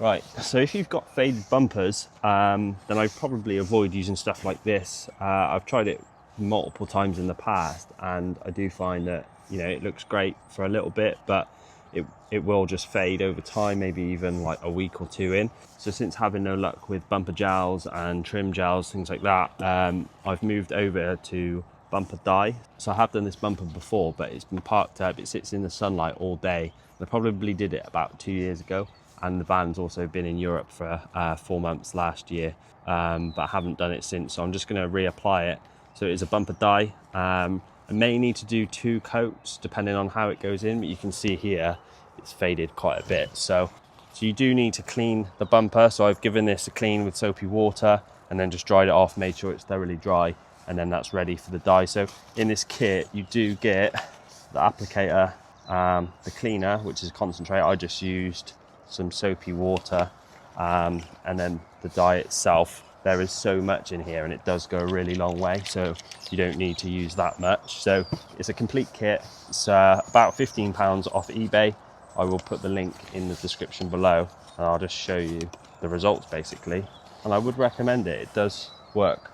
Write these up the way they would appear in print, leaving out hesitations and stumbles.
Right, so if you've got faded bumpers, then I'd probably avoid using stuff like this. I've tried it multiple times in the past, and I do find that, you know, it looks great for a little bit, but it will just fade over time, maybe even like a week or two in. So since having no luck with bumper gels and trim gels, things like that, I've moved over to bumper dye. So I have done this bumper before, but it's been parked up, it sits in the sunlight all day. I probably did it about 2 years ago, and the van's also been in Europe for 4 months last year, but I haven't done it since, so I'm just going to reapply it. So it is a bumper dye. I may need to do 2 coats depending on how it goes in, but you can see here it's faded quite a bit. So you do need to clean the bumper. So I've given this a clean with soapy water and then just dried it off, made sure it's thoroughly dry, and then that's ready for the dye. So in this kit you do get the applicator, the cleaner, which is concentrate. I just used some soapy water, and then the dye itself. There is so much in here and it does go a really long way, so you don't need to use that much. So it's a complete kit. It's about £15 off eBay. I will put the link in the description below and I'll just show you the results basically, and I would recommend it. It does work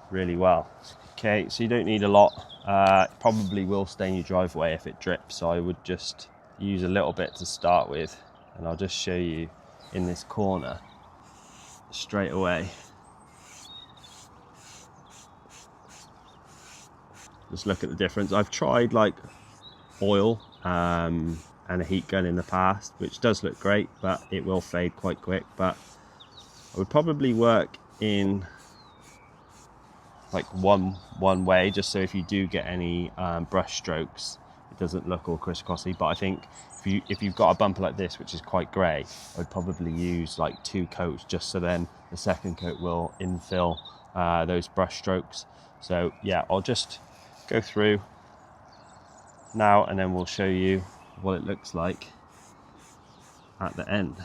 really well. Okay, so you don't need a lot. It probably will stain your driveway if it drips, so I would just use a little bit to start with, and I'll just show you in this corner straight away. Just look at the difference. I've tried like oil and a heat gun in the past, which does look great, but it will fade quite quick. But I would probably work in like one way, just so if you do get any brush strokes, it doesn't look all crisscrossy. But I think if you've got a bumper like this, which is quite grey, I would probably use like 2 coats, just so then the second coat will infill those brush strokes. So yeah, I'll just go through now and then we'll show you what it looks like at the end.